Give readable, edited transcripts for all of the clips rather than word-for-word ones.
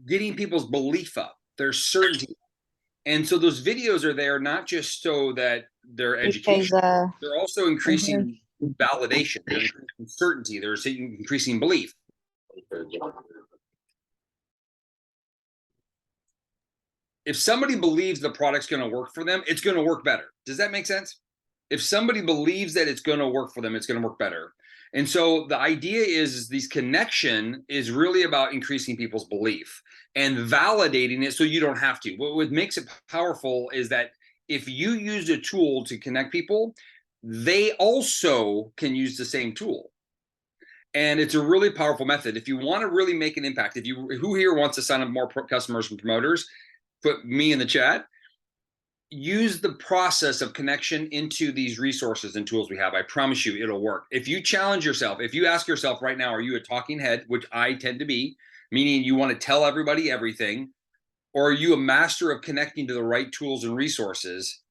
getting people's belief up, their certainty. And so those videos are there not just so that they're Because educational, they're also mhm. increasing validation, they're increasing certainty, they're increasing belief. If somebody believes the product's going to work for them, it's going to work better. Does that make sense? If somebody believes that it's going to work for them, it's going to work better. And so the idea is these connection is really about increasing people's belief and validating it so you don't have to. What makes it powerful is that if you use a tool to connect people, they also can use the same tool. And it's a really powerful method. If you want to really make an impact, if you who here wants to sign up more customers and promoters, put me in the chat. Use the process of connection into these resources and tools we have. I promise you it'll work. If you challenge yourself, if you ask yourself right now, are you a talking head, which I tend to be, meaning you want to tell everybody everything, or are you a master of connecting to the right tools and resources?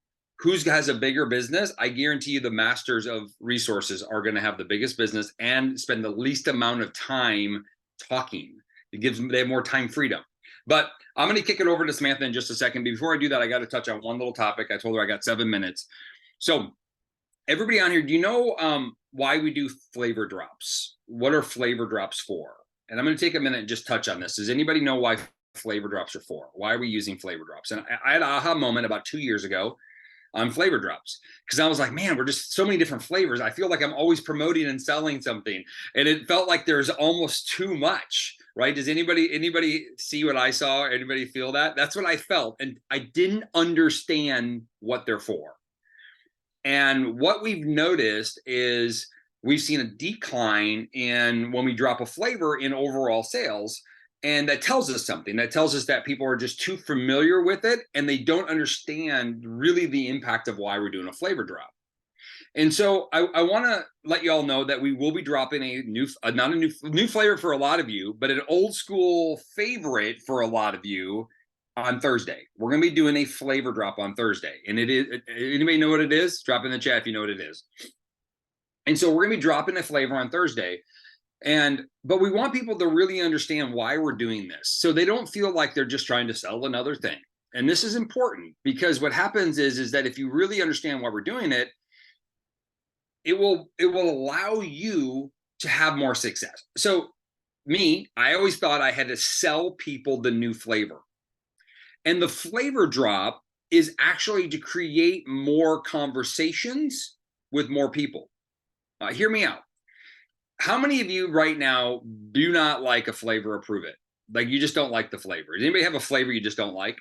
Who has a bigger business? I guarantee you the masters of resources are going to have the biggest business and spend the least amount of time talking. They have more time freedom. But I'm going to kick it over to Samantha in just a second. Before I do that, I got to touch on one little topic. I told her I got 7 minutes. So everybody on here, do you know why we do flavor drops? What are flavor drops for? And I'm going to take a minute and just touch on this. Does anybody know why flavor drops are for? Why are we using flavor drops? And I had an aha moment about 2 years ago on flavor drops because I was like, man, we're just so many different flavors. I feel like I'm always promoting and selling something, and it felt like there's almost too much. Right? Does anybody see what I saw? Anybody feel that? That's what I felt, and I didn't understand what they're for. And what we've noticed is we've seen a decline in when we drop a flavor in overall sales. And that tells us something. That tells us that people are just too familiar with it and they don't understand really the impact of why we're doing a flavor drop. And so I want to let you all know that we will be dropping a new, not a new flavor for a lot of you, but an old school favorite for a lot of you on Thursday. We're going to be doing a flavor drop on Thursday. And it is, anybody know what it is? Drop in the chat if you know what it is. And so we're going to be dropping a flavor on Thursday. But we want people to really understand why we're doing this so they don't feel like they're just trying to sell another thing. And this is important because what happens is that if you really understand why we're doing it, it will allow you to have more success. So I always thought I had to sell people the new flavor. And the flavor drop is actually to create more conversations with more people. Hear me out. How many of you right now do not like a flavor or prove it? Like you just don't like the flavor. Does anybody have a flavor you just don't like?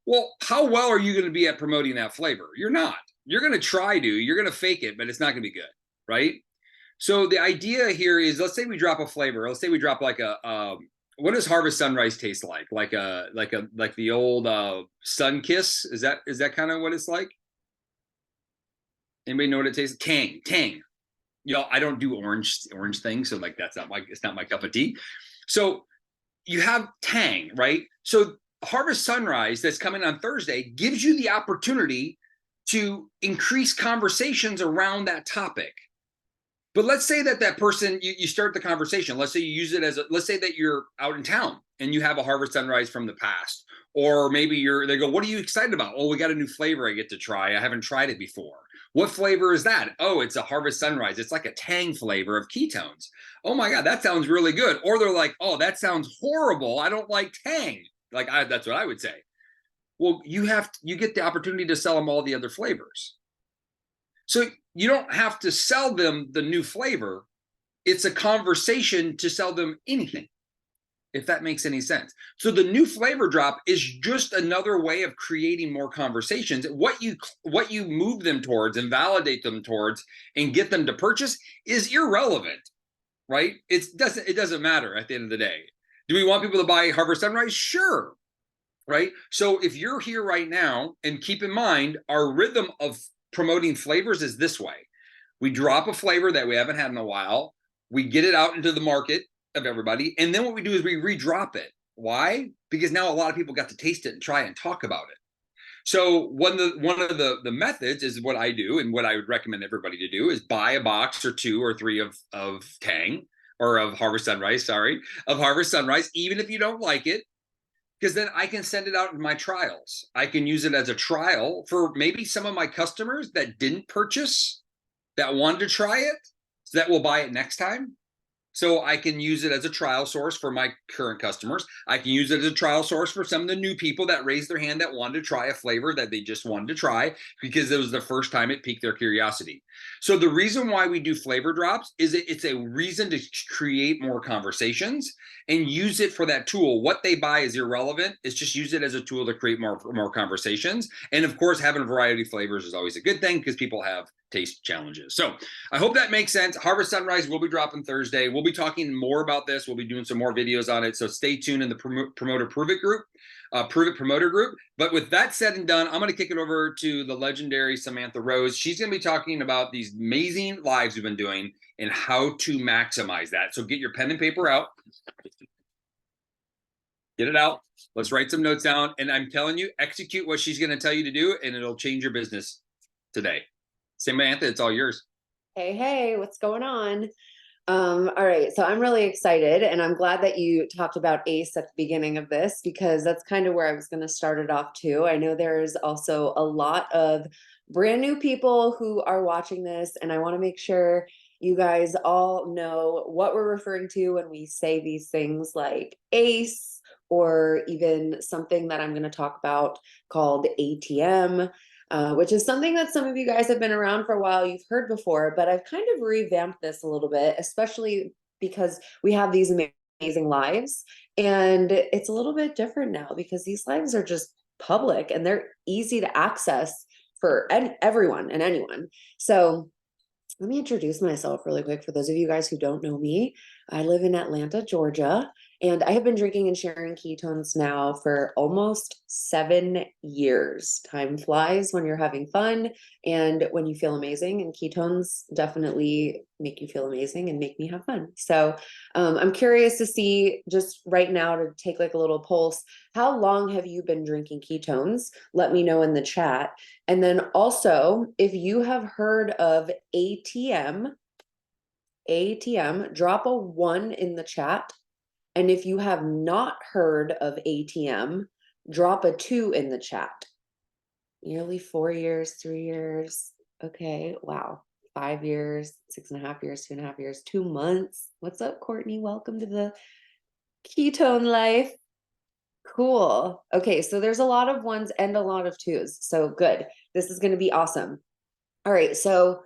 Well, how well are you going to be at promoting that flavor? You're not. You're going to try to, you're going to fake it, but it's not going to be good, right? So the idea here is, let's say we drop a flavor. Let's say we drop like what does Harvest Sunrise taste like? Like the old Sun Kiss. Is that kind of what it's like? Anybody know what it tastes? Tang. I don't do orange things, so like it's not my cup of tea. So you have tang, right? So Harvest Sunrise that's coming on Thursday gives you the opportunity to increase conversations around that topic. But let's say that person, you start the conversation. Let's say you use it let's say that you're out in town and you have a Harvest Sunrise from the past. Or maybe they go, what are you excited about? Oh, we got a new flavor I get to try. I haven't tried it before. What flavor is that? Oh, it's a Harvest Sunrise. It's like a tang flavor of ketones. Oh my God, that sounds really good. Or they're like, oh, that sounds horrible. I don't like tang. That's what I would say. Well, you get the opportunity to sell them all the other flavors. So you don't have to sell them the new flavor. It's a conversation to sell them anything, if that makes any sense. So the new flavor drop is just another way of creating more conversations. What you move them towards and validate them towards and get them to purchase is irrelevant, right? It doesn't matter at the end of the day. Do we want people to buy Harvest Sunrise? Sure, right? So if you're here right now, and keep in mind, our rhythm of promoting flavors is this way. We drop a flavor that we haven't had in a while. We get it out into the market of everybody. And then what we do is we redrop it. Why? Because now a lot of people got to taste it and try and talk about it. So one of the methods is what I do, and what I would recommend everybody to do is buy a box or 2 or 3 of Tang, or of Harvest Sunrise, of Harvest Sunrise, even if you don't like it. because then I can send it out in my trials. I can use it as a trial for maybe some of my customers that didn't purchase, that wanted to try it, so that will buy it next time. So I can use it as a trial source for my current customers. I can use it as a trial source for some of the new people that raised their hand that wanted to try a flavor that they just wanted to try because it was the first time it piqued their curiosity. So the reason why we do flavor drops is it's a reason to create more conversations and use it for that tool. What they buy is irrelevant. It's just use it as a tool to create more conversations. And of course, having a variety of flavors is always a good thing because people have taste challenges. So I hope that makes sense. Harvest Sunrise will be dropping Thursday. We'll be talking more about this. We'll be doing some more videos on it. So stay tuned in the Promoter Prove It group, Prove It Promoter group. But with that said and done, I'm going to kick it over to the legendary Samantha Rose. She's going to be talking about these amazing lives we've been doing and how to maximize that. So get your pen and paper out. Get it out. Let's write some notes down. And I'm telling you, execute what she's going to tell you to do, and it'll change your business today. Samantha, it's all yours. Hey, what's going on? All right, so I'm really excited, and I'm glad that you talked about ACE at the beginning of this, because that's kind of where I was going to start it off too. I know there's also a lot of brand new people who are watching this, and I want to make sure you guys all know what we're referring to when we say these things like ACE, or even something that I'm going to talk about called ATM. Which is something that some of you guys have been around for a while, you've heard before, but I've kind of revamped this a little bit, especially because we have these amazing lives, and it's a little bit different now because these lives are just public and they're easy to access for everyone and anyone. So let me introduce myself really quick for those of you guys who don't know me. I live in Atlanta, Georgia, and I have been drinking and sharing ketones now for almost 7 years. Time flies when you're having fun and when you feel amazing, and ketones definitely make you feel amazing and make me have fun. So I'm curious to see, just right now, to take like a little pulse, how long have you been drinking ketones? Let me know in the chat. And then also, if you have heard of ATM, drop a 1 in the chat. And if you have not heard of ATM, drop a 2 in the chat. Nearly 4 years, 3 years. Okay, wow. 5 years, 6.5 years, 2.5 years, 2 months. What's up, Courtney? Welcome to the ketone life. Cool. Okay, so there's a lot of 1s and a lot of 2s. So good. This is going to be awesome. All right, so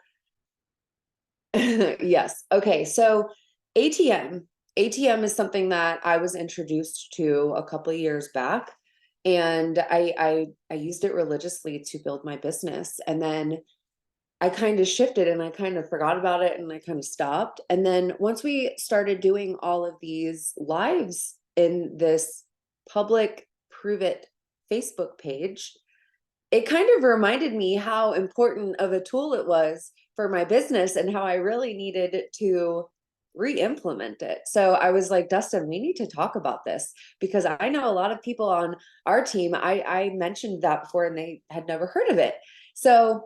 yes. Okay, so ATM is something that I was introduced to a couple of years back, and I used it religiously to build my business, and then I kind of shifted and I kind of forgot about it and I kind of stopped. And then once we started doing all of these lives in this public Prove It Facebook page, it kind of reminded me how important of a tool it was for my business and how I really needed to re-implement it. So I was like, Dustin, we need to talk about this, because I know a lot of people on our team, I mentioned that before and they had never heard of it. So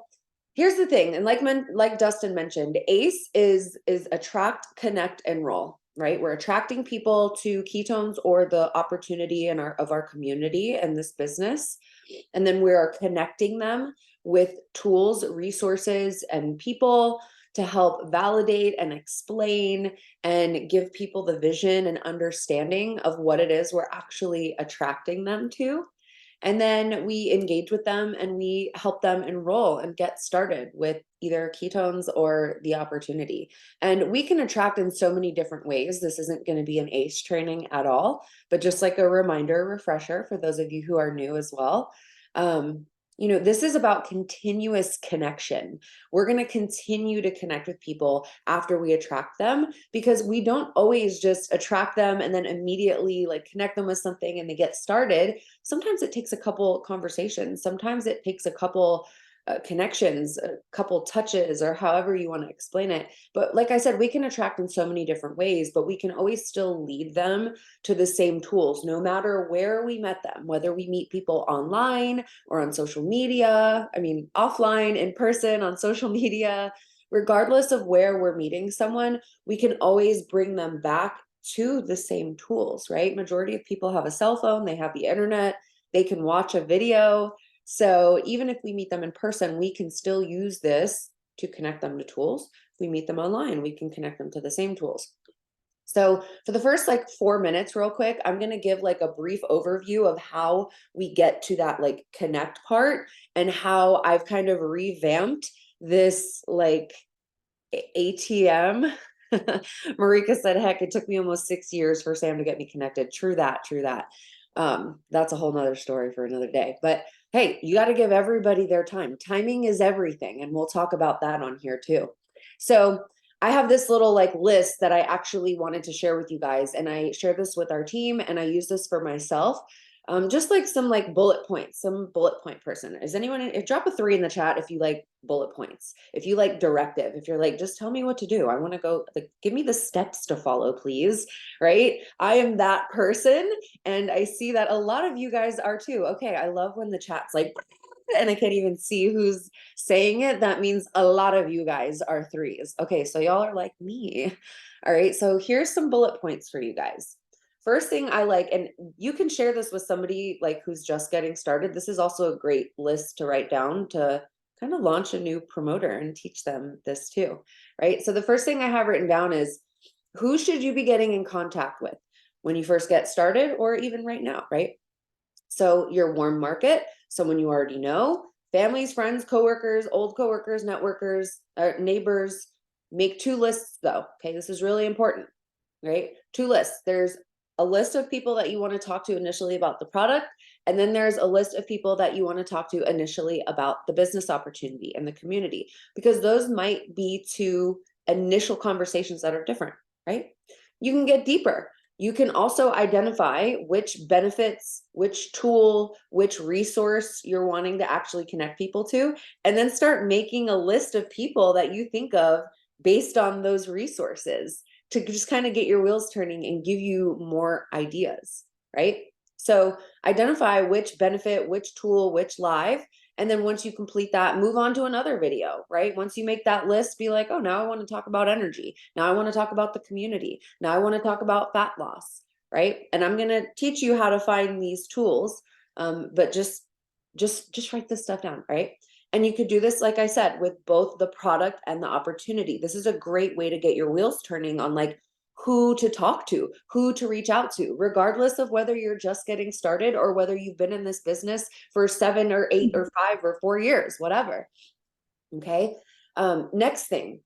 here's the thing, and like Dustin mentioned, ACE is attract, connect, enroll, right? We're attracting people to ketones or the opportunity of our community and this business. And then we are connecting them with tools, resources, and people to help validate and explain and give people the vision and understanding of what it is we're actually attracting them to. And then we engage with them and we help them enroll and get started with either ketones or the opportunity. And we can attract in so many different ways. This isn't going to be an ACE training at all, but just like a reminder, refresher for those of you who are new as well. This is about continuous connection. We're going to continue to connect with people after we attract them, because we don't always just attract them and then immediately like connect them with something and they get started. Sometimes it takes a couple conversations. Sometimes it takes a couple connections, a couple touches, or however you want to explain it. But like I said, we can attract in so many different ways, but we can always still lead them to the same tools, no matter where we met them, whether we meet people online or on social media, offline, in person, on social media. Regardless of where we're meeting someone, we can always bring them back to the same tools, right? Majority of people have a cell phone, they have the internet, they can watch a video. So even if we meet them in person, we can still use this to connect them to tools. If we meet them online, we can connect them to the same tools. So for the first like 4 minutes, real quick, I'm going to give like a brief overview of how we get to that like connect part and how I've kind of revamped this like ATM. Marika said, heck, it took me almost 6 years for Sam to get me connected. True that, true that. That's a whole nother story for another day. But hey, you got to give everybody their time. Timing is everything. And we'll talk about that on here too. So I have this little like list that I actually wanted to share with you guys. And I share this with our team and I use this for myself. Just like some like bullet points, some bullet point person. Is anyone, if drop a 3 in the chat if you like bullet points, if you like directive, if you're like, just tell me what to do. I want to go, like, give me the steps to follow, please. Right? I am that person. And I see that a lot of you guys are too. Okay. I love when the chat's like, and I can't even see who's saying it. That means a lot of you guys are 3s. Okay. So y'all are like me. All right. So here's some bullet points for you guys. First thing I like, and you can share this with somebody like who's just getting started. This is also a great list to write down to kind of launch a new promoter and teach them this too, right? So the first thing I have written down is who should you be getting in contact with when you first get started or even right now, right? So your warm market, someone you already know, families, friends, coworkers, old coworkers, networkers, neighbors, make 2 lists though. Okay, this is really important, right? 2 lists. There's a list of people that you want to talk to initially about the product. And then there's a list of people that you want to talk to initially about the business opportunity and the community, because those might be 2 initial conversations that are different, right? You can get deeper. You can also identify which benefits, which tool, which resource you're wanting to actually connect people to, and then start making a list of people that you think of based on those resources to just kind of get your wheels turning and give you more ideas, right? So identify which benefit, which tool, which live. And then once you complete that, move on to another video, right? Once you make that list, be like, oh, now I want to talk about energy. Now I want to talk about the community. Now I want to talk about fat loss, right? And I'm going to teach you how to find these tools, but just write this stuff down, right? And you could do this, like I said, with both the product and the opportunity. This is a great way to get your wheels turning on like who to talk to, who to reach out to, regardless of whether you're just getting started or whether you've been in this business for 7 or 8 or 5 or 4 years, whatever. Okay. Next thing,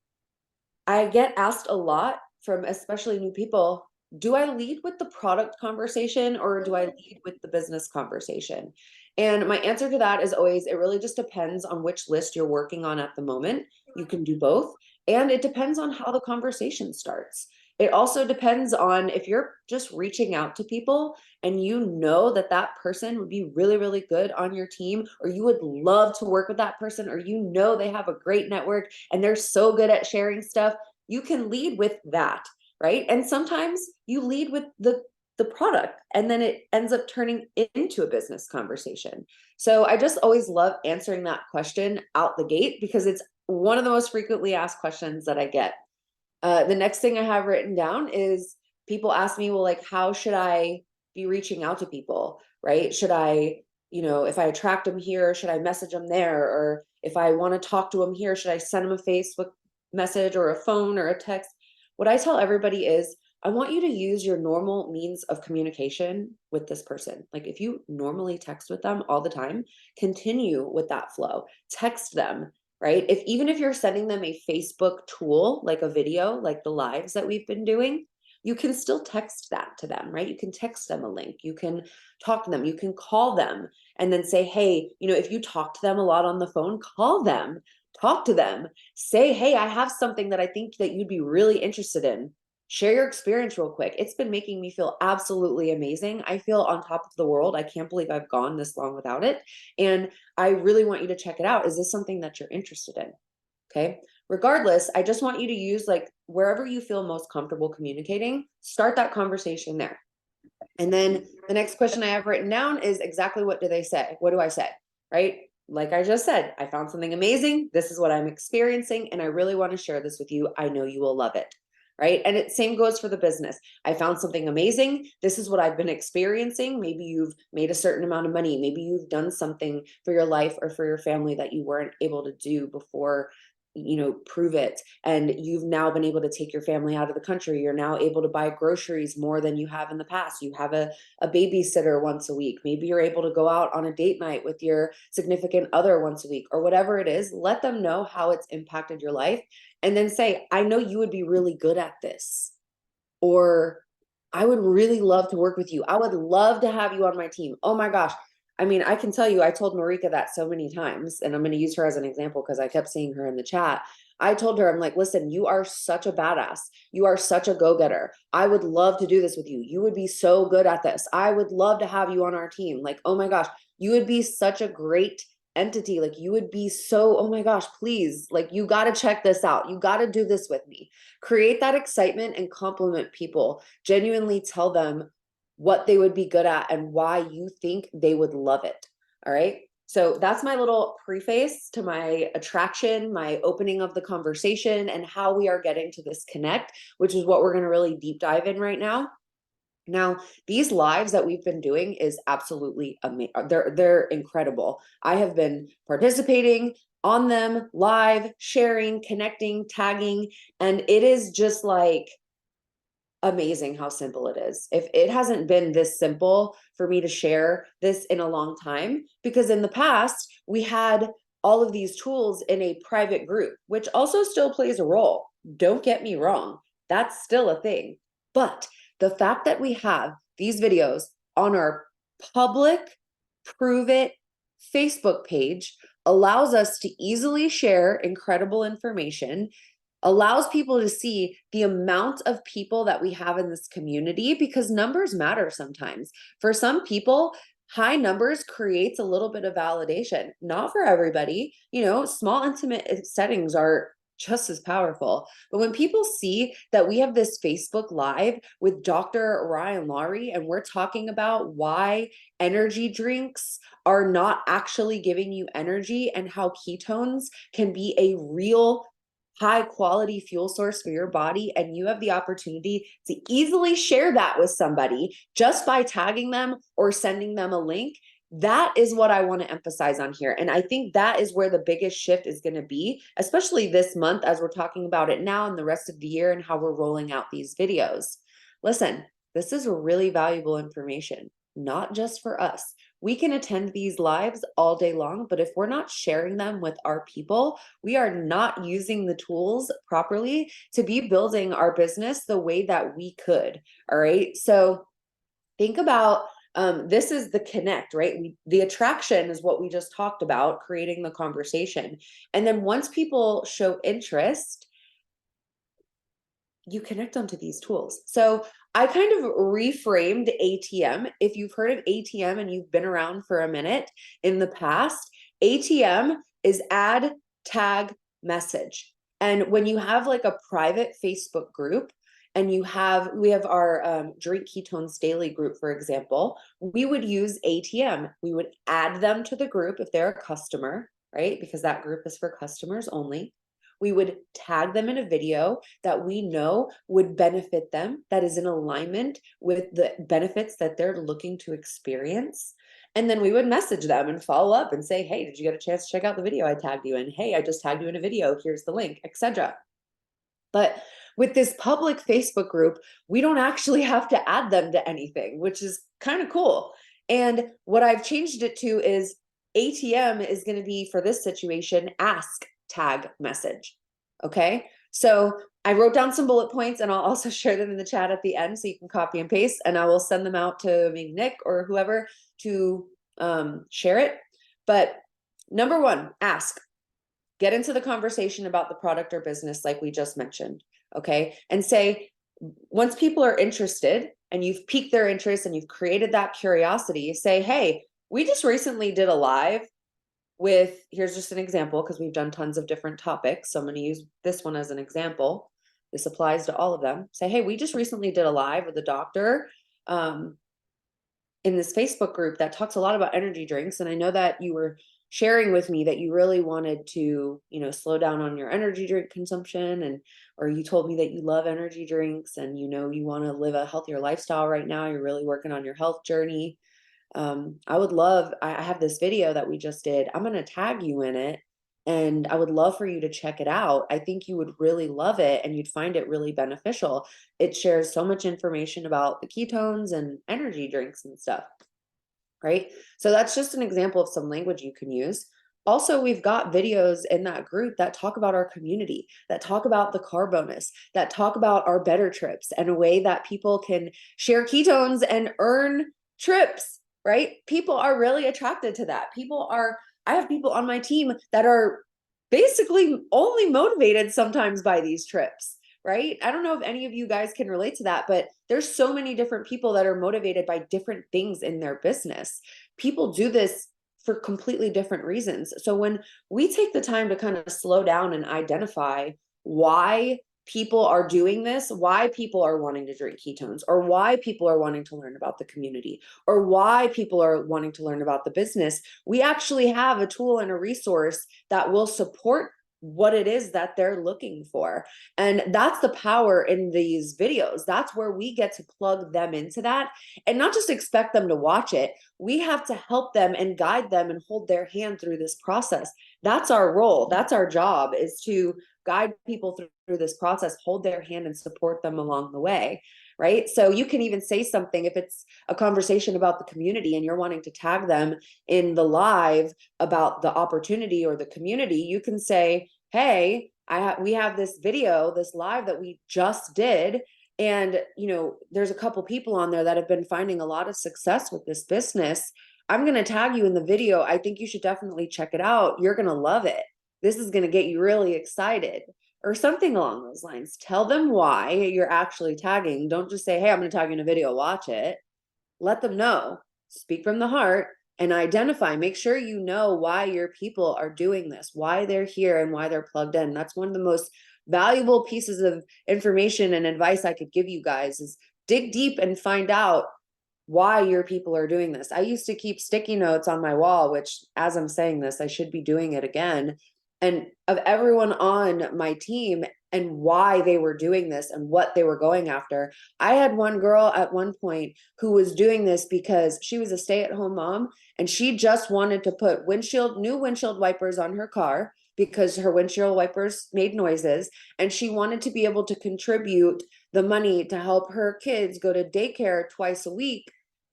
I get asked a lot from especially new people, do I lead with the product conversation or do I lead with the business conversation? And my answer to that is always, it really just depends on which list you're working on at the moment. You can do both. And it depends on how the conversation starts. It also depends on if you're just reaching out to people and you know that that person would be really, really good on your team, or you would love to work with that person, or you know they have a great network and they're so good at sharing stuff, you can lead with that, right? And sometimes you lead with the product and then it ends up turning into a business conversation. So I just always love answering that question out the gate because it's one of the most frequently asked questions that I get. The next thing I have written down is people ask me, well, like, how should I be reaching out to people, right? Should I, if I attract them here, should I message them there? Or if I want to talk to them here, should I send them a Facebook message or a phone or a text? What I tell everybody is, I want you to use your normal means of communication with this person. Like if you normally text with them all the time, continue with that flow. Text them, right? Even if you're sending them a Facebook tool, like a video, like the lives that we've been doing, you can still text that to them, right? You can text them a link, you can talk to them, you can call them and then say, hey, if you talk to them a lot on the phone, call them, talk to them, say, hey, I have something that I think that you'd be really interested in. Share your experience real quick. It's been making me feel absolutely amazing. I feel on top of the world. I can't believe I've gone this long without it. And I really want you to check it out. Is this something that you're interested in? Okay. Regardless, I just want you to use like wherever you feel most comfortable communicating, start that conversation there. And then the next question I have written down is exactly what do they say? What do I say? Right? Like I just said, I found something amazing. This is what I'm experiencing. And I really want to share this with you. I know you will love it. right? And it same goes for the business. I found something amazing. This is what I've been experiencing. Maybe you've made a certain amount of money. Maybe you've done something for your life or for your family that you weren't able to do before, prove it. And you've now been able to take your family out of the country. You're now able to buy groceries more than you have in the past. You have a babysitter once a week. Maybe you're able to go out on a date night with your significant other once a week, or whatever it is. Let them know how it's impacted your life. And then say, I know you would be really good at this. Or I would really love to work with you. I would love to have you on my team. Oh my gosh. I mean, I can tell you, I told Marika that so many times, and I'm going to use her as an example because I kept seeing her in the chat. I told her, I'm like, listen, you are such a badass. You are such a go-getter. I would love to do this with you. You would be so good at this. I would love to have you on our team. Like, oh my gosh, you would be such a great entity. Like, you would be so, oh my gosh, please, like, you got to check this out. You got to do this with me. Create that excitement and compliment people. Genuinely tell them what they would be good at and why you think they would love it. All right. So that's my little preface to my attraction, my opening of the conversation, and how we are getting to this connect, which is what we're going to really deep dive in right now. Now, these lives that we've been doing is absolutely amazing. They're incredible. I have been participating on them, live, sharing, connecting, tagging, and it is just like amazing how simple it is. If it hasn't been this simple for me to share this in a long time, because in the past we had all of these tools in a private group, which also still plays a role. Don't get me wrong, that's still a thing. But the fact that we have these videos on our public Prove It Facebook page allows us to easily share incredible information, allows people to see the amount of people that we have in this community, because numbers matter sometimes. For some people, high numbers creates a little bit of validation. Not for everybody. Small intimate settings are just as powerful. But when people see that we have this Facebook Live with Dr. Ryan Laurie, and we're talking about why energy drinks are not actually giving you energy and how ketones can be a real high quality fuel source for your body, and you have the opportunity to easily share that with somebody just by tagging them or sending them a link, that is what I want to emphasize on here. And I think that is where the biggest shift is going to be, especially this month as we're talking about it now and the rest of the year and how we're rolling out these videos. Listen, this is really valuable information, not just for us. We can attend these lives all day long, but if we're not sharing them with our people, we are not using the tools properly to be building our business the way that we could. All right. So think about this is the connect, right? The attraction is what we just talked about, creating the conversation. And then once people show interest, you connect them to these tools. So I kind of reframed ATM. If you've heard of ATM and you've been around for a minute in the past, ATM is add, tag, message. And when you have like a private Facebook group, and we have our Drink Ketones Daily group, for example, we would use ATM. We would add them to the group if they're a customer, right? Because that group is for customers only. We would tag them in a video that we know would benefit them, that is in alignment with the benefits that they're looking to experience. And then we would message them and follow up and say, hey, did you get a chance to check out the video I tagged you in? Hey, I just tagged you in a video. Here's the link, etc. But with this public Facebook group, we don't actually have to add them to anything, which is kind of cool. And what I've changed it to is ATM is going to be, for this situation, ask, tag, message. Okay. So I wrote down some bullet points, and I'll also share them in the chat at the end so you can copy and paste, and I will send them out to maybe Nick or whoever to share it. But number one, ask. Get into the conversation about the product or business like we just mentioned, okay? And say, once people are interested and you've piqued their interest and you've created that curiosity, you say, hey, we just recently did a live with, here's just an example because we've done tons of different topics. So I'm going to use this one as an example. This applies to all of them. Say, hey, we just recently did a live with a doctor in this Facebook group that talks a lot about energy drinks. And I know that you were sharing with me that you really wanted to, slow down on your energy drink consumption, or you told me that you love energy drinks and, you want to live a healthier lifestyle right now. You're really working on your health journey. I have this video that we just did. I'm going to tag you in it, and I would love for you to check it out. I think you would really love it and you'd find it really beneficial. It shares so much information about the ketones and energy drinks and stuff, right? So that's just an example of some language you can use. Also, we've got videos in that group that talk about our community, that talk about the car bonus, that talk about our better trips, and a way that people can share ketones and earn trips, right? People are really attracted to that. I have people on my team that are basically only motivated sometimes by these trips, right? I don't know if any of you guys can relate to that, but there's so many different people that are motivated by different things in their business. People do this for completely different reasons. So when we take the time to kind of slow down and identify why people are doing this, why people are wanting to drink ketones, or why people are wanting to learn about the community, or why people are wanting to learn about the business, we actually have a tool and a resource that will support what it is that they're looking for. And that's the power in these videos. That's where we get to plug them into that and not just expect them to watch it. We have to help them and guide them and hold their hand through this process. That's our role. That's our job, is to guide people through this process, hold their hand and support them along the way. Right. So you can even say something if it's a conversation about the community and you're wanting to tag them in the live about the opportunity or the community. You can say, hey, we have this video, this live that we just did. And, there's a couple people on there that have been finding a lot of success with this business. I'm going to tag you in the video. I think you should definitely check it out. You're going to love it. This is going to get you really excited, or something along those lines. Tell them why you're actually tagging. Don't just say, hey, I'm going to tag you in a video, watch it. Let them know. Speak from the heart and identify. Make sure you know why your people are doing this, why they're here, and why they're plugged in. That's one of the most valuable pieces of information and advice I could give you guys, is dig deep and find out why your people are doing this. I used to keep sticky notes on my wall, which, as I'm saying this, I should be doing it again, and of everyone on my team and why they were doing this and what they were going after. I had one girl at one point who was doing this because she was a stay-at-home mom and she just wanted to put new windshield wipers on her car because her windshield wipers made noises, and she wanted to be able to contribute the money to help her kids go to daycare twice a week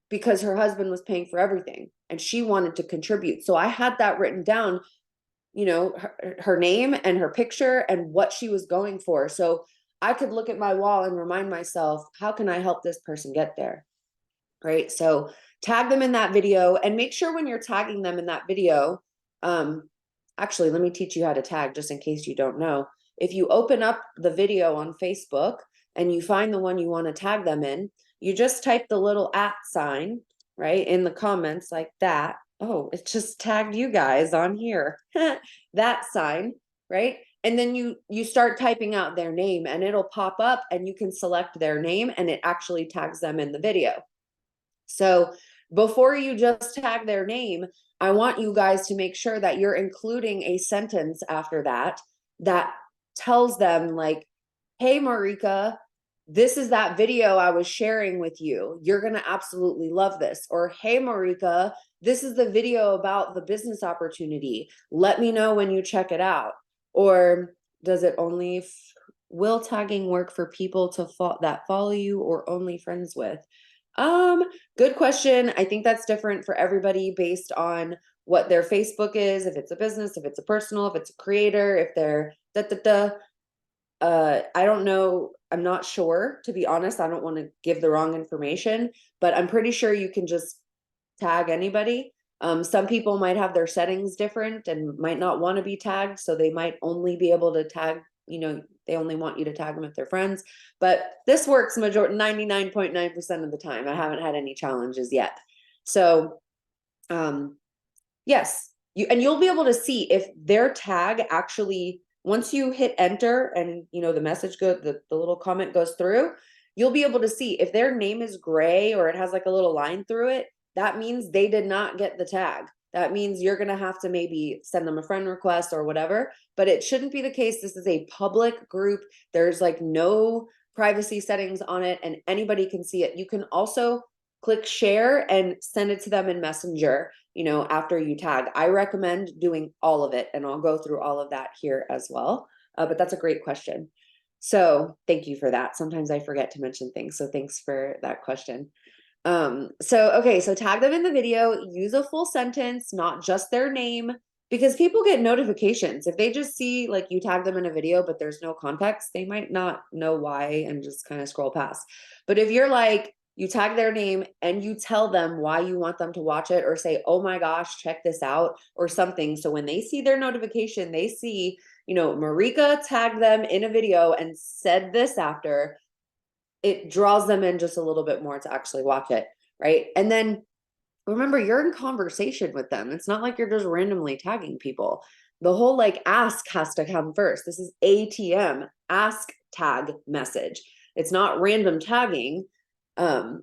because her husband was paying for everything and she wanted to contribute. So I had that written down, her name and her picture and what she was going for. So I could look at my wall and remind myself, how can I help this person get there? Right. So tag them in that video, and make sure when you're tagging them in that video, actually, let me teach you how to tag just in case you don't know. If you open up the video on Facebook and you find the one you want to tag them in, you just type the little @ sign, right, in the comments like that. Oh, it just tagged you guys on here. That sign, right? And then you start typing out their name and it'll pop up and you can select their name and it actually tags them in the video. So before you just tag their name, I want you guys to make sure that you're including a sentence after that that tells them, like, hey, Marika, this is that video I was sharing with you. You're going to absolutely love this. Or, hey, Marika, this is the video about the business opportunity. Let me know when you check it out. Or does it only, will tagging work for people that follow you or only friends with? Good question. I think that's different for everybody based on what their Facebook is, if it's a business, if it's a personal, if it's a creator, if they're I don't know. I'm not sure, to be honest. I don't want to give the wrong information, but I'm pretty sure you can just tag anybody. Some people might have their settings different and might not want to be tagged, so they might only be able to tag, they only want you to tag them if they're friends. But this works 99.9% of the time. I haven't had any challenges yet. So yes, you'll be able to see if their tag actually, once you hit enter and the message the little comment goes through, you'll be able to see if their name is gray or it has like a little line through it. That means they did not get the tag. That means you're going to have to maybe send them a friend request or whatever, but it shouldn't be the case. This is a public group. There's like no privacy settings on it and anybody can see it. You can also click share and send it to them in Messenger, after you tag. I recommend doing all of it, and I'll go through all of that here as well. But that's a great question. So thank you for that. Sometimes I forget to mention things. So thanks for that question. So tag them in the video, use a full sentence, not just their name, because people get notifications. If they just see like you tag them in a video, but there's no context, they might not know why and just kind of scroll past. But if you're like, you tag their name and you tell them why you want them to watch it, or say, oh my gosh, check this out, or something. So when they see their notification, they see, Marika tagged them in a video and said this after, it draws them in just a little bit more to actually watch it, right? And then remember, you're in conversation with them. It's not like you're just randomly tagging people. The whole like ask has to come first. This is ATM, ask tag message. It's not random tagging.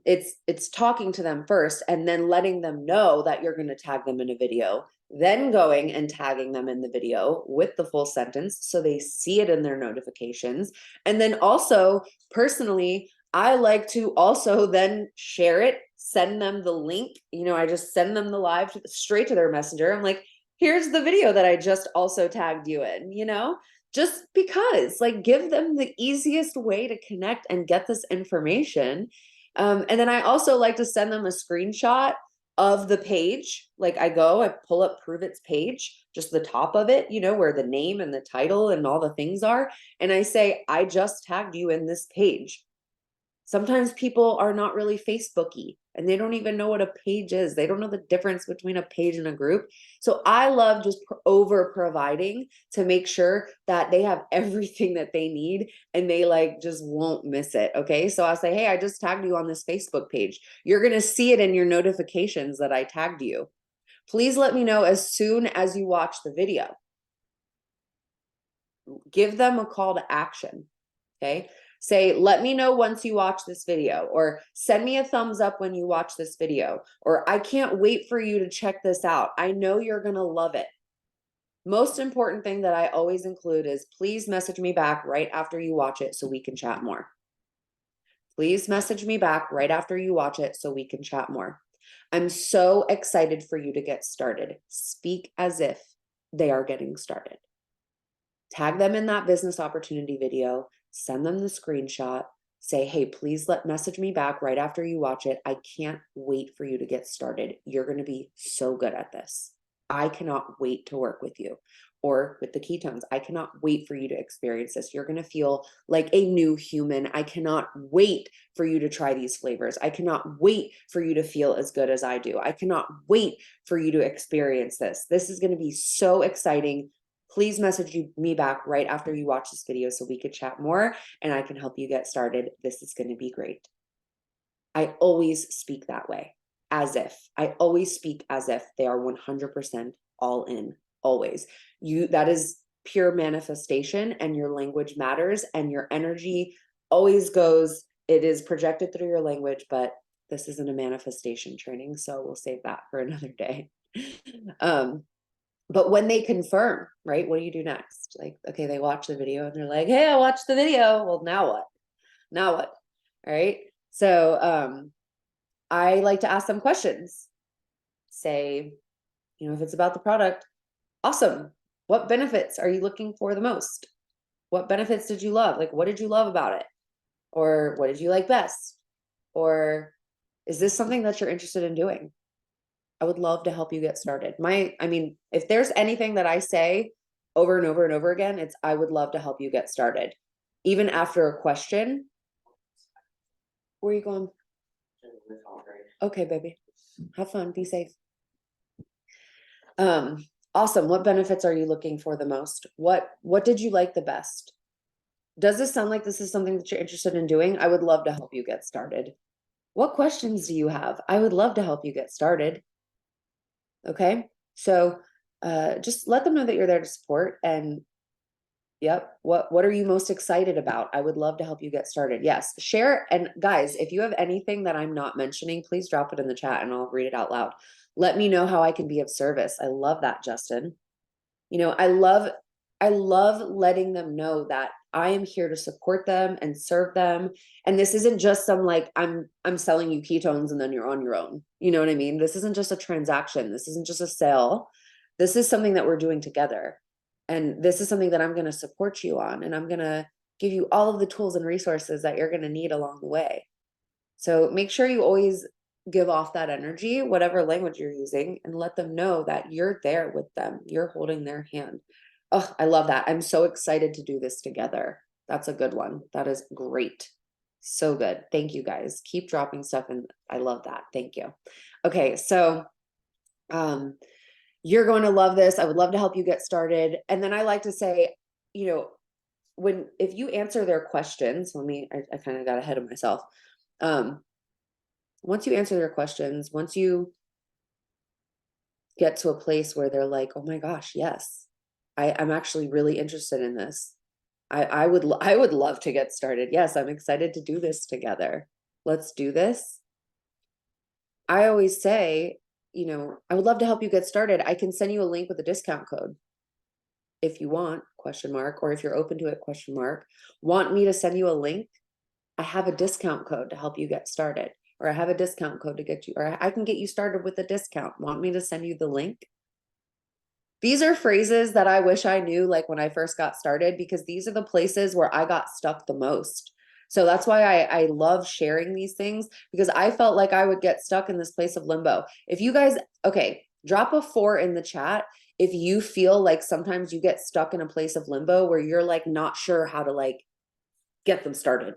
It's talking to them first and then letting them know that you're going to tag them in a video, then going and tagging them in the video with the full sentence so they see it in their notifications. And then also, personally, I like to also then share it, send them the link. I just send them the live straight to their messenger. I'm like, here's the video that I just also tagged you in, just because, like, give them the easiest way to connect and get this information. And then I also like to send them a screenshot of the page. Like I pull up Prove It's page, just the top of it, where the name and the title and all the things are. And I say, I just tagged you in this page. Sometimes people are not really Facebooky and they don't even know what a page is. They don't know the difference between a page and a group. So I love just over providing to make sure that they have everything that they need and they like just won't miss it. Okay. So I'll say, hey, I just tagged you on this Facebook page. You're going to see it in your notifications that I tagged you. Please let me know as soon as you watch the video. Give them a call to action. Okay. Say, let me know once you watch this video, or send me a thumbs up when you watch this video, or I can't wait for you to check this out. I know you're going to love it. Most important thing that I always include is please message me back right after you watch it so we can chat more. Please message me back right after you watch it so we can chat more. I'm so excited for you to get started. Speak as if they are getting started. Tag them in that business opportunity video. Send them the screenshot, say, hey, please message me back right after you watch it. I can't wait for you to get started. You're going to be so good at this. I cannot wait to work with you. Or with the ketones, I cannot wait for you to experience this. You're going to feel like a new human. I cannot wait for you to try these flavors. I cannot wait for you to feel as good as I do. I cannot wait for you to experience this. This is going to be so exciting. Please message me back right after you watch this video so we could chat more and I can help you get started. This is going to be great. I always speak that way, as if. I always speak as if they are 100% all in, always. That is pure manifestation, and your language matters, and your energy always goes, it is projected through your language, but this isn't a manifestation training, so we'll save that for another day. But when they confirm, right, what do you do next? Like, okay, they watch the video and they're like, hey, I watched the video. Well, now what? Now what? All right. So I like to ask them questions. Say, if it's about the product, awesome. What benefits are you looking for the most? What benefits did you love? Like, what did you love about it? Or what did you like best? Or is this something that you're interested in doing? I would love to help you get started. If there's anything that I say over and over and over again, it's I would love to help you get started. Even after a question. Where are you going? Okay, baby. Have fun. Be safe. Awesome. What benefits are you looking for the most? What did you like the best? Does this sound like this is something that you're interested in doing? I would love to help you get started. What questions do you have? I would love to help you get started. Okay, so just let them know that you're there to support, and Yep. What are you most excited about? I would love to help you get started. Yes. Share. And guys, if you have anything that I'm not mentioning, please drop it in the chat and I'll read it out loud. Let me know how I can be of service. I love that, Justin. You know, I love letting them know that I am here to support them and serve them. And this isn't just some like I'm selling you ketones and then you're on your own. You know what I mean? This isn't just a transaction. This isn't just a sale. This is something that we're doing together. And this is something that I'm going to support you on, and I'm going to give you all of the tools and resources that you're going to need along the way. So make sure you always give off that energy, whatever language you're using, and let them know that you're there with them. You're holding their hand. Oh, I love that. I'm so excited to do this together. That's a good one. That is great. So good. Thank you guys. Keep dropping stuff, and I love that. Thank you. Okay, so you're going to love this. I would love to help you get started. And then I like to say, you know, if you answer their questions, I kind of got ahead of myself. Once you answer their questions, once you get to a place where they're like, oh my gosh, yes, I'm actually really interested in this. I would love to get started. Yes, I'm excited to do this together. Let's do this. I always say, you know, I would love to help you get started. I can send you a link with a discount code if you want, question mark, or if you're open to it, question mark. Want me to send you a link? I have a discount code to help you get started, or I have a discount code to get you, or I can get you started with a discount. Want me to send you the link? These are phrases that I wish I knew like when I first got started, because these are the places where I got stuck the most. So that's why I love sharing these things, because I felt like I would get stuck in this place of limbo. If you guys, okay, drop a 4 in the chat if you feel like sometimes you get stuck in a place of limbo where you're like not sure how to like get them started,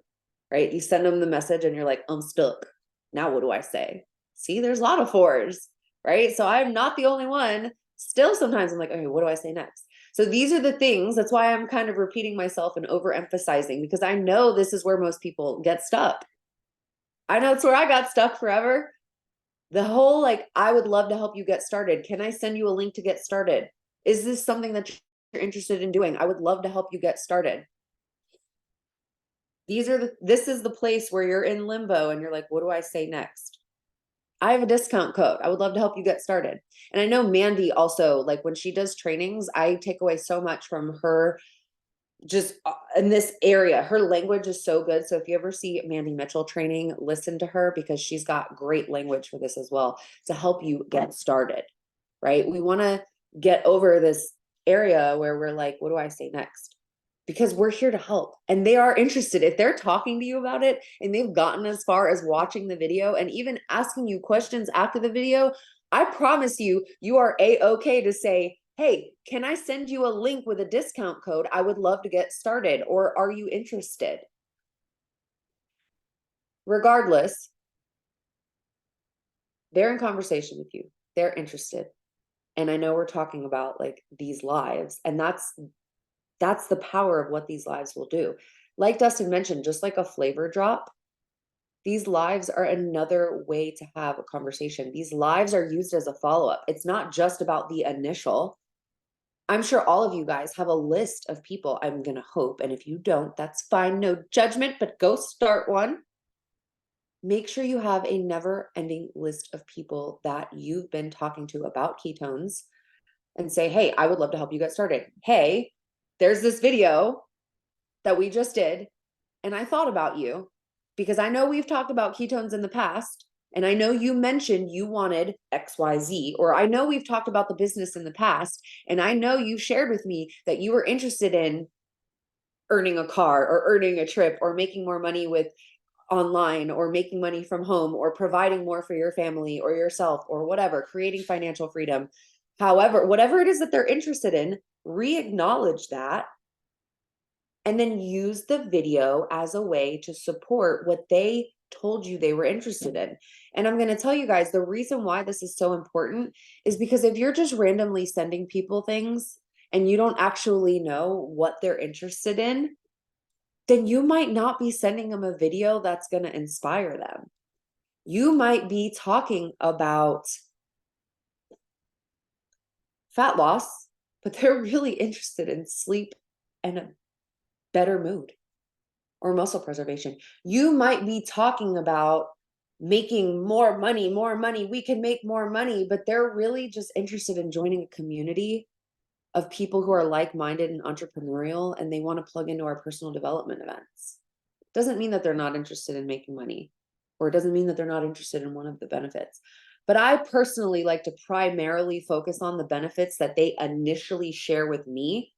right? You send them the message and you're like, I'm stuck. Now what do I say? See, there's a lot of 4s, right? So I'm not the only one. Still, sometimes I'm like, okay, what do I say next? So these are the things. That's why I'm kind of repeating myself and overemphasizing, because I know this is where most people get stuck. I know it's where I got stuck forever. The whole like, I would love to help you get started. Can I send you a link to get started? Is this something that you're interested in doing? I would love to help you get started. This is the place where you're in limbo and you're like, what do I say next? I have a discount code. I would love to help you get started. And I know Mandy also, like when she does trainings, I take away so much from her just in this area. Her language is so good. So if you ever see Mandy Mitchell training, listen to her, because she's got great language for this as well to help you get started, right? We want to get over this area where we're like, what do I say next? Because we're here to help, and they are interested. If they're talking to you about it and they've gotten as far as watching the video and even asking you questions after the video, I promise you, you are a-okay to say, hey, can I send you a link with a discount code? I would love to get started. Or are you interested? Regardless, they're in conversation with you. They're interested. And I know we're talking about like these lives, and that's the power of what these lives will do. Like Dustin mentioned, just like a flavor drop, these lives are another way to have a conversation. These lives are used as a follow-up. It's not just about the initial. I'm sure all of you guys have a list of people, I'm going to hope. And if you don't, that's fine. No judgment, but go start one. Make sure you have a never-ending list of people that you've been talking to about ketones and say, hey, I would love to help you get started. Hey, there's this video that we just did, and I thought about you because I know we've talked about ketones in the past, and I know you mentioned you wanted XYZ, or I know we've talked about the business in the past, and I know you shared with me that you were interested in earning a car or earning a trip or making more money with online or making money from home or providing more for your family or yourself or whatever, creating financial freedom. However, whatever it is that they're interested in, re-acknowledge that, and then use the video as a way to support what they told you they were interested in. And I'm going to tell you guys, the reason why this is so important is because if you're just randomly sending people things and you don't actually know what they're interested in, then you might not be sending them a video that's going to inspire them. You might be talking about fat loss, but they're really interested in sleep and a better mood or muscle preservation. You might be talking about making more money, we can make more money, but they're really just interested in joining a community of people who are like-minded and entrepreneurial, and they want to plug into our personal development events. Doesn't mean that they're not interested in making money, or it doesn't mean that they're not interested in one of the benefits. But I personally like to primarily focus on the benefits that they initially share with me,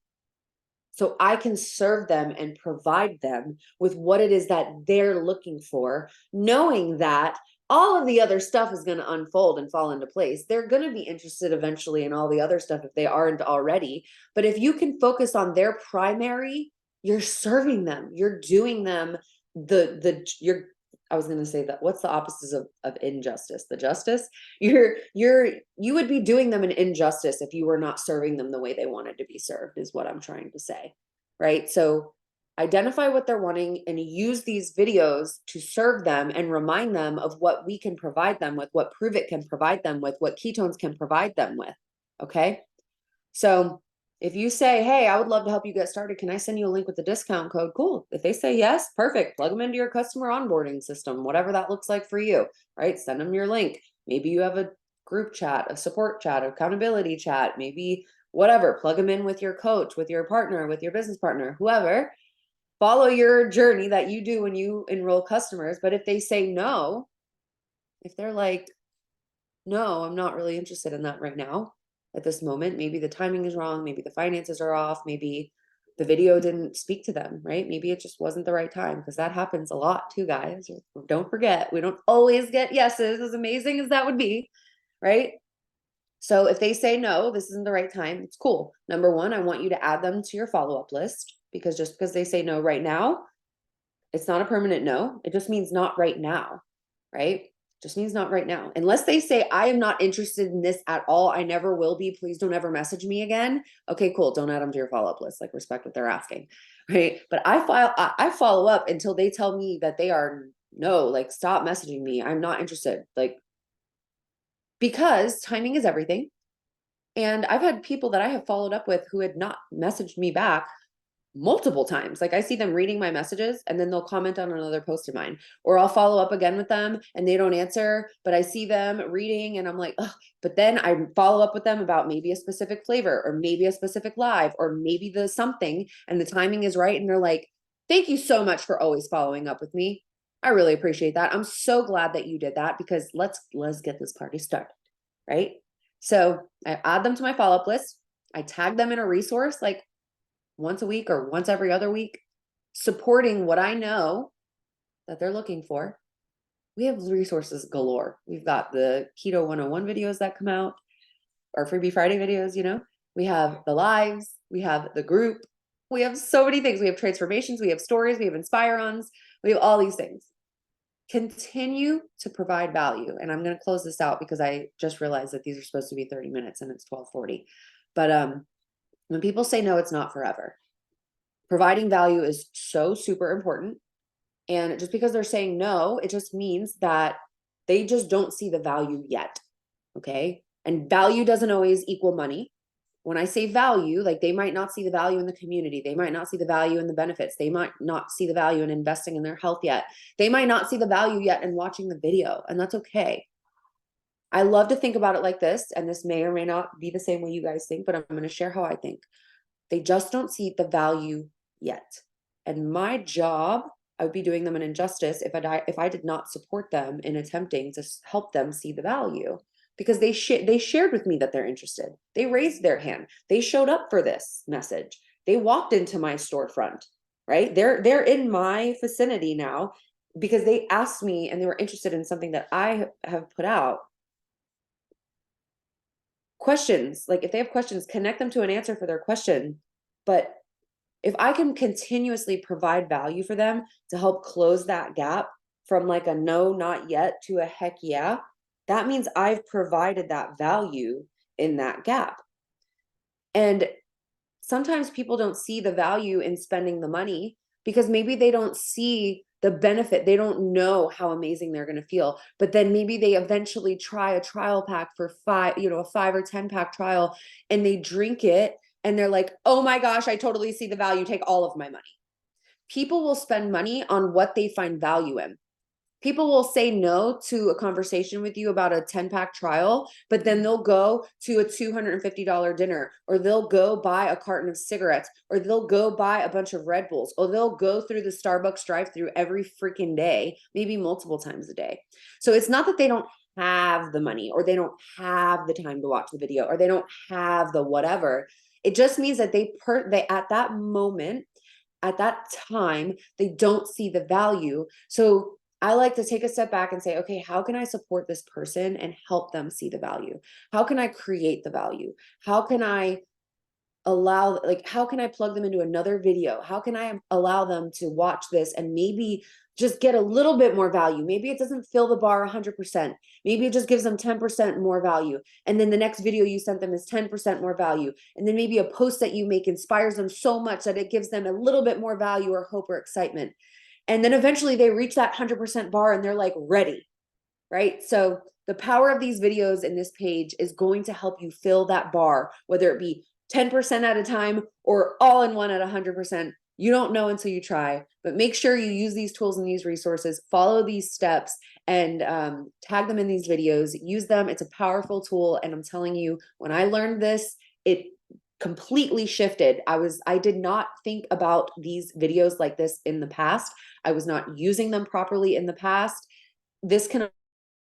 so I can serve them and provide them with what it is that they're looking for, knowing that all of the other stuff is going to unfold and fall into place. They're going to be interested eventually in all the other stuff if they aren't already. But if you can focus on their primary, you're serving them. You're doing them you're I was going to say that what's the opposite of injustice? The justice? You would be doing them an injustice if you were not serving them the way they wanted to be served, is what I'm trying to say. Right? So identify what they're wanting and use these videos to serve them and remind them of what we can provide them with, what Prove It can provide them with, what ketones can provide them with. Okay. So if you say, hey, I would love to help you get started, can I send you a link with the discount code? Cool. If they say yes, perfect. Plug them into your customer onboarding system, whatever that looks like for you, right? Send them your link. Maybe you have a group chat, a support chat, accountability chat, maybe whatever. Plug them in with your coach, with your partner, with your business partner, whoever. Follow your journey that you do when you enroll customers. But if they say no, if they're like, no, I'm not really interested in that right now at this moment, maybe the timing is wrong, maybe the finances are off, maybe the video didn't speak to them, right? Maybe it just wasn't the right time, because that happens a lot too, guys. Don't forget, we don't always get yeses, as amazing as that would be, right? So if they say no, this isn't the right time, it's cool. Number one, I want you to add them to your follow-up list, because just because they say no right now, it's not a permanent no. It just means not right now, right? Just means not right now. Unless they say, I am not interested in this at all, I never will be, please don't ever message me again. Okay, cool. Don't add them to your follow-up list. Like, respect what they're asking, right? But I follow up until they tell me that they are no, like, stop messaging me. I'm not interested. Like, because timing is everything. And I've had people that I have followed up with who had not messaged me back multiple times. Like, I see them reading my messages and then they'll comment on another post of mine, or I'll follow up again with them and they don't answer, but I see them reading and I'm like, oh, but then I follow up with them about maybe a specific flavor or maybe a specific live or maybe the something, and the timing is right. And they're like, thank you so much for always following up with me. I really appreciate that. I'm so glad that you did that, because let's get this party started. Right? So I add them to my follow-up list. I tag them in a resource, like once a week or once every other week, supporting what I know that they're looking for. We have resources galore. We've got the Keto 101 videos that come out, our Freebie Friday videos, we have the lives, we have the group, we have so many things. We have transformations, we have stories, we have inspire-ons, we have all these things. Continue to provide value. And I'm going to close this out because I just realized that these are supposed to be 30 minutes and it's 12:40. But when people say no, it's not forever. Providing value is so super important. And just because they're saying no, it just means that they just don't see the value yet. Okay. And value doesn't always equal money. When I say value, like, they might not see the value in the community. They might not see the value in the benefits. They might not see the value in investing in their health yet. They might not see the value yet in watching the video, and that's okay. I love to think about it like this, and this may or may not be the same way you guys think, but I'm going to share how I think. They just don't see the value yet. And my job, I would be doing them an injustice if I did not support them in attempting to help them see the value. Because they shared with me that they're interested. They raised their hand. They showed up for this message. They walked into my storefront, right? They're in my vicinity now because they asked me and they were interested in something that I have put out. Questions, like, if they have questions, connect them to an answer for their question. But if I can continuously provide value for them to help close that gap from like a no, not yet to a heck yeah, that means I've provided that value in that gap. And sometimes people don't see the value in spending the money because maybe they don't see the benefit. They don't know how amazing they're going to feel. But then maybe they eventually try a trial pack for a 5 or 10 pack trial, and they drink it and they're like, oh my gosh, I totally see the value, take all of my money. People will spend money on what they find value in. People will say no to a conversation with you about a 10-pack trial, but then they'll go to a $250 dinner, or they'll go buy a carton of cigarettes, or they'll go buy a bunch of Red Bulls, or they'll go through the Starbucks drive-through every freaking day, maybe multiple times a day. So it's not that they don't have the money, or they don't have the time to watch the video, or they don't have the whatever. It just means that they at that moment, at that time, they don't see the value. So I like to take a step back and say, okay, how can I support this person and help them see the value? How can I create the value? How can I allow, like, how can I plug them into another video? How can I allow them to watch this and maybe just get a little bit more value? Maybe it doesn't fill the bar 100%. Maybe it just gives them 10% more value. And then the next video you sent them is 10% more value. And then maybe a post that you make inspires them so much that it gives them a little bit more value or hope or excitement. And then eventually they reach that 100% bar and they're like ready, right? So the power of these videos in this page is going to help you fill that bar, whether it be 10% at a time or all in one at 100%. You don't know until you try, but make sure you use these tools and these resources, follow these steps, and tag them in these videos, use them. It's a powerful tool. And I'm telling you, when I learned this, it completely shifted. I did not think about these videos like this in the past. I was not using them properly in the past. This can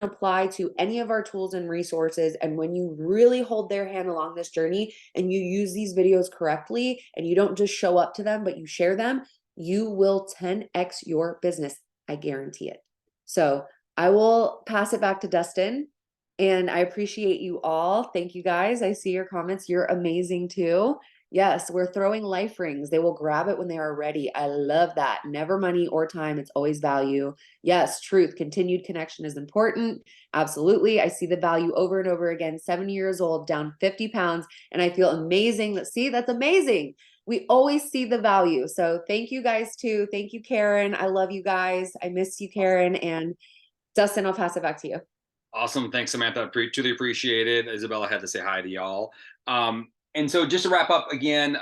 apply to any of our tools and resources. And when you really hold their hand along this journey and you use these videos correctly, and you don't just show up to them, but you share them, you will 10x your business. I guarantee it. So I will pass it back to Dustin. And I appreciate you all. Thank you guys. I see your comments. You're amazing too. Yes, we're throwing life rings. They will grab it when they are ready. I love that. Never money or time. It's always value. Yes, truth. Continued connection is important. Absolutely. I see the value over and over again. 70 years old, down 50 pounds. And I feel amazing. See, that's amazing. We always see the value. So thank you guys too. Thank you, Karen. I love you guys. I miss you, Karen. And Dustin, I'll pass it back to you. Awesome. Thanks, Samantha. Truly appreciate it. Isabella had to say hi to y'all. And so just to wrap up again,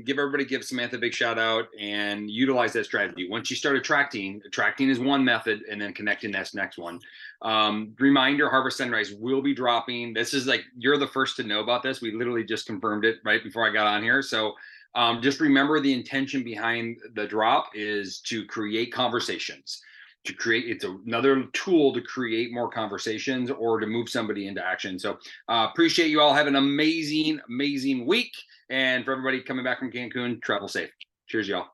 give Samantha a big shout out and utilize that strategy. Once you start attracting is one method, and then connecting, that's next one. Reminder, Harvest Sunrise will be dropping. This is like, you're the first to know about this. We literally just confirmed it right before I got on here. So just remember, the intention behind the drop is to create conversations. It's another tool to create more conversations or to move somebody into action. So appreciate you all. Have an amazing week. And for everybody coming back from Cancun, travel safe. Cheers, y'all.